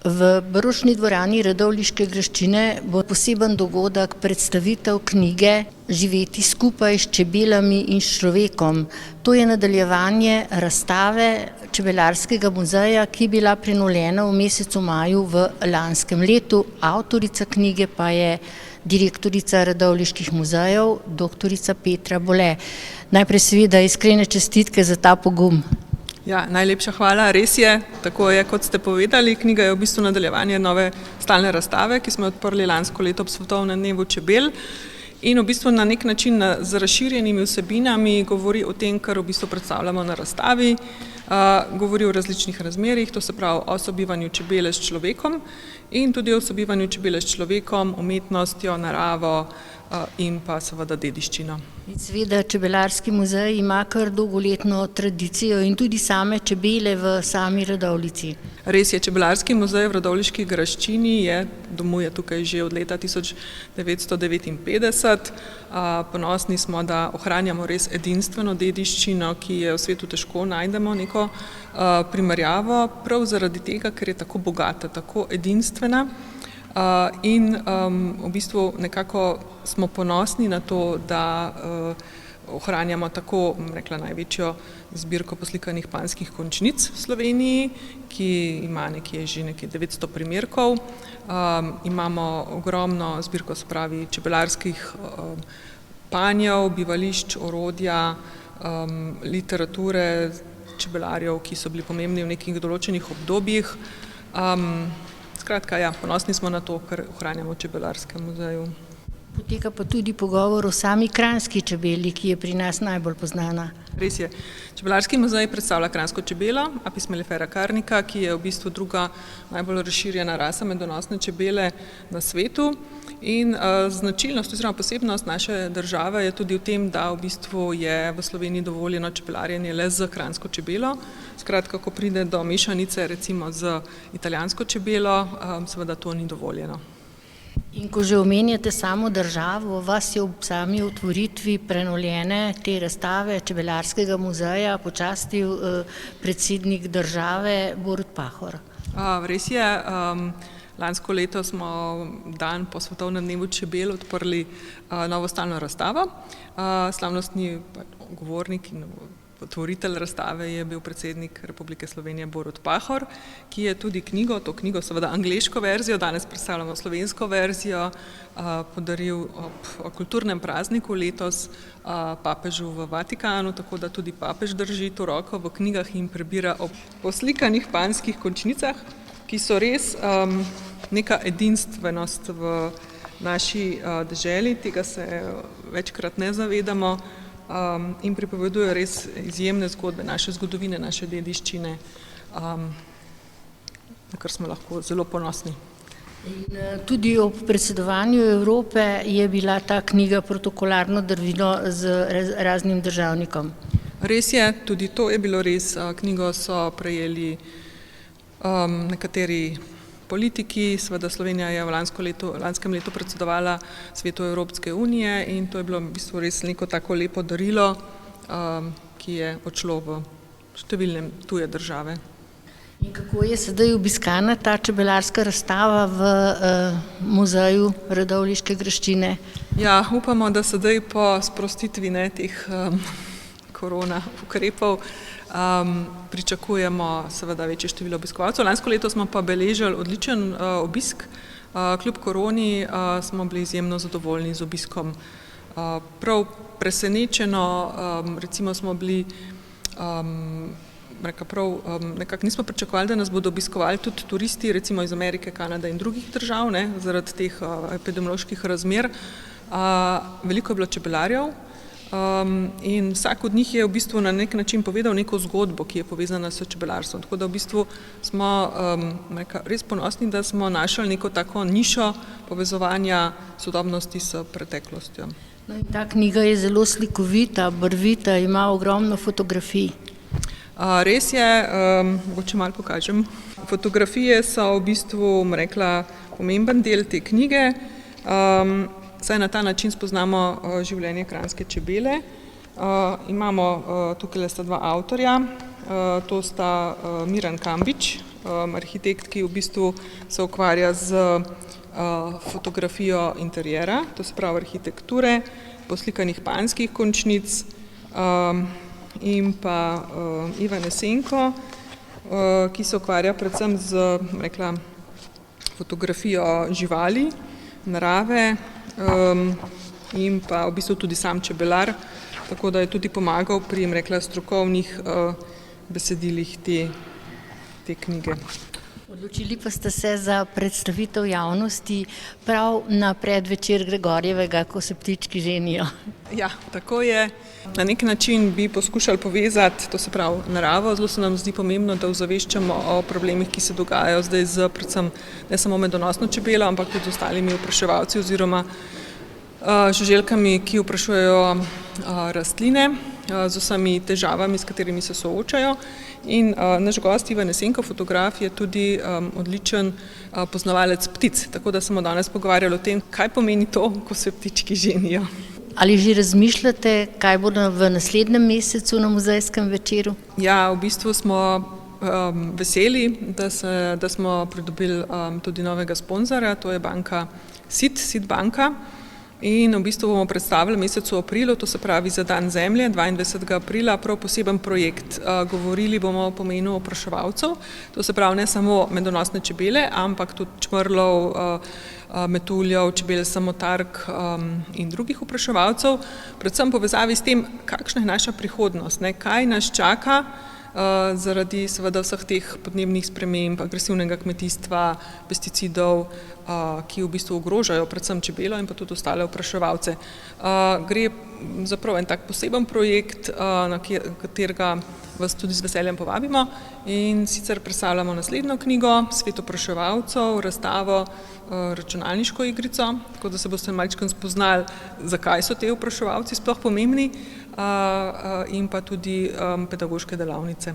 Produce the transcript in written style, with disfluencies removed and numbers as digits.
V baročni dvorani Radovljiške graščine bo poseben dogodek predstavitev knjige Živeti skupaj s čebelami in s človekom. To je nadaljevanje razstave Čebelarskega muzeja, ki je bila prenovljena v mesecu maju v lanskem letu. Avtorica knjige pa je direktorica Radovljiških muzejev, doktorica Petra Bole. Najprej seveda iskrene čestitke za ta pogum. Ja, najlepša hvala. Res je, tako je, kot ste povedali. Knjiga je v bistvu nadaljevanje nove stalne razstave, ki smo jo odprli lansko leto ob Svetovnem dnevu čebel. In v bistvu na nek način z razširjenimi vsebinami govori o tem, kar v bistvu predstavljamo na razstavi. Govori o različnih razmerih, to se pravi o sobivanju čebele s človekom in tudi o sobivanju čebele s človekom, umetnostjo, naravo in pa seveda dediščino. In seveda Čebelarski muzej ima kar dolgoletno tradicijo in tudi same čebele v sami Radovljici. Res je, Čebelarski muzej v Radovljiški graščini domuje tukaj že od leta 1959. Ponosni smo, da ohranjamo res edinstveno dediščino, ki je v svetu težko najdemo neko primerjavo, prav zaradi tega, ker je tako bogata, tako edinstvena. In v bistvu nekako smo ponosni na to, da ohranjamo tako, rekla, največjo zbirko poslikanih panjskih končnic v Sloveniji, ki ima že nekje 900 primerkov. Imamo ogromno zbirko, se pravi, čebelarskih panjev, bivališč, orodja, literature čebelarjev, ki so bili pomembni v nekih določenih obdobjih. Skratka, ja, ponosni smo na to, kar ohranjamo v Čebelarskem muzeju. Poteka pa tudi pogovor o sami kranjski čebeli, ki je pri nas najbolj poznana. Res je. Čebelarski muzej predstavlja kranjsko čebelo, Apis mellifera carnica, ki je v bistvu druga najbolj razširjena rasa medonosne čebele na svetu. In značilnost oziroma posebnost naše države je tudi v tem, da v bistvu je v Sloveniji dovoljeno čebelarjenje le z kranjsko čebelo. Skratka, ko pride do mešanice recimo z italijansko čebelo, seveda to ni dovoljeno. In ko že omenjate samo državo, vas je ob sami otvoritvi prenovljene te razstave Čebelarskega muzeja počastil predsednik države Borut Pahor. Res je. Lansko leto smo dan po Svetovnem dnevu čebel odprli novo stalno razstavo. Slavnostni govornik in otvoritelj razstave je bil predsednik Republike Slovenije Borut Pahor, ki je tudi to knjigo, seveda angleško verzijo, danes predstavljamo slovensko verzijo, podaril ob kulturnem prazniku letos papežu v Vatikanu, tako da tudi papež drži to roko v knjigah in prebira o poslikanih panjskih končnicah, ki so res neka edinstvenost v naši deželi, tega se večkrat ne zavedamo in pripovedujejo res izjemne zgodbe naše zgodovine, naše dediščine, na kar smo lahko zelo ponosni. In tudi ob predsedovanju Evrope je bila ta knjiga protokolarno darilo z raznim državnikom. Res je, tudi to je bilo res. Knjigo so prejeli nekateri politiki, seveda Slovenija je v lanskem letu predsedovala Svetu Evropske unije in to je bilo v bistvu res neko tako lepo darilo, ki je odšlo v številne tuje države. In kako je sedaj obiskana ta čebelarska razstava v muzeju Radovljiške graščine? Ja, upamo, da sedaj po sprostitvi teh korona ukrepov pričakujemo seveda večje število obiskovalcev. Lansko leto smo pa beležili odličen obisk. Kljub koroni smo bili izjemno zadovoljni z obiskom. Prav presenečeno, recimo smo bili, nekako nismo pričakovali, da nas bodo obiskovali tudi turisti, recimo iz Amerike, Kanade in drugih držav, zaradi teh epidemioloških razmer. Veliko je bilo čebelarjev. In vsak od njih je v bistvu na nek način povedal neko zgodbo, ki je povezana s čebelarstvom. Tako da v bistvu smo res ponosni, da smo našli neko tako nišo povezovanja sodobnosti s preteklostjo. No in ta knjiga je zelo slikovita, barvita, ima ogromno fotografij. Res je, mogoče malo pokažem. Fotografije so v bistvu, pomemben del te knjige. Saj na ta način spoznamo življenje kranjske čebele. Imamo tukaj sta dva avtorja, To sta Miran Kambič, arhitekt, ki v bistvu se ukvarja z fotografijo interjera, to se pravi arhitekture, poslikanih panjskih končnic, in pa Ivan Jesenko, ki se ukvarja predvsem z, rekla, fotografijo živali, narave, in pa v bistvu tudi sam čebelar, tako da je tudi pomagal pri, rekla, strokovnih besedilih te knjige. Odločili pa ste se za predstavitev javnosti prav na predvečer Gregorjevega, ko se ptički ženijo. Ja, tako je. Na nek način bi poskušali povezati, to se pravi naravo, zelo se nam zdi pomembno, da ozaveščamo o problemih, ki se dogajajo zdaj z predvsem ne samo medonosno čebelo, ampak tudi z ostalimi opraševalci oziroma žuželkami, ki oprašujejo rastline, z vsemi težavami, s katerimi se soočajo. In naš gost Ivan Jesenko, fotograf, je tudi odličen poznavalec ptic, tako da smo danes pogovarjali o tem, kaj pomeni to, ko se ptički ženijo. Ali že razmišljate, kaj bo v naslednjem mesecu na muzejskem večeru? Ja, v bistvu smo veseli, da smo pridobili tudi novega sponzorja, to je banka SID banka. In v bistvu bomo predstavili v mesecu aprilu, to se pravi za dan zemlje, 22. aprila, prav poseben projekt. Govorili bomo o pomenu opraševalcev, to se pravi ne samo medonosne čebele, ampak tudi čmrlov, metuljev, čebel samotark in drugih opraševalcev. Predvsem povezavi s tem, kakšna je naša prihodnost, kaj nas čaka zaradi seveda vseh teh podnebnih sprememb, agresivnega kmetijstva, pesticidov, ki v bistvu ogrožajo predvsem čebelo in pa tudi ostale opraševalce. Gre za prav en tak poseben projekt, na katerega vas tudi z veseljem povabimo, in sicer predstavljamo naslednjo knjigo Svet opraševalcev, razstavo, računalniško igrico, tako da se boste malčkeno spoznali, zakaj so te opraševalci sploh pomembni, in pa tudi pedagoške delavnice.